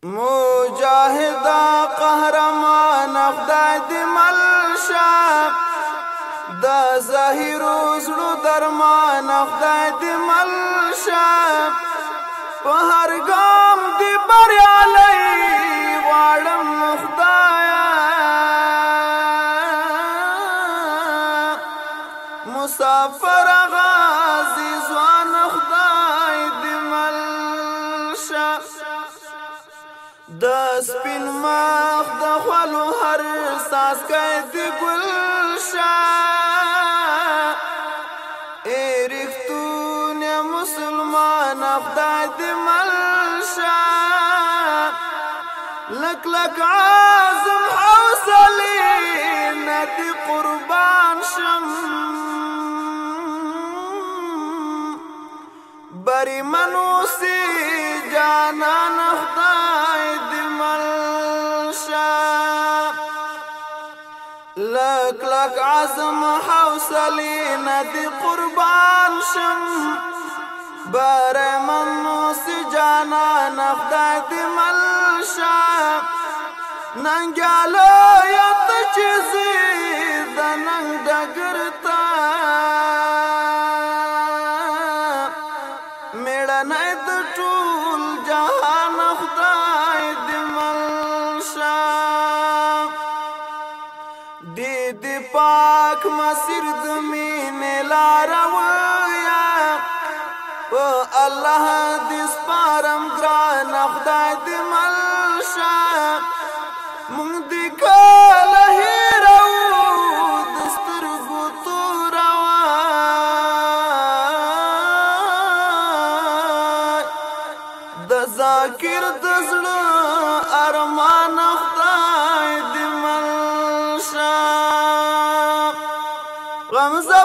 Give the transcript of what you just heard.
مجاهدا قهرمان خدای دې ملشه د ظاهرو زړو درمان خدای دې ملشه په هر ګام دې بریالی غواړم خدایا مسافر غازي ځوان خدای دې ملشه د سپین مخ د خولو هر څاڅکی د ګلشه ای رښتونی مسلمان خدای دې ملشه لک لک عزم حوصلې نه دې قربان شم بری منوسی جانان خدای دې ملشه لک لک عزم حوصلې نه دې قربان شم بری منوسی جانان خدای دې ملشه ننګیاله یاد چې زه د ننګ ډګر ته میړنی د ټول جهان خدای دې ملشه دې پاک مسیر د مینې لاره ویا په الله دې سپارم ګران خدای دې ملشه مونږ دې کله هېروو د سترګو توره د ذاکر د زړه ارمان خدای دې ملشه غمزه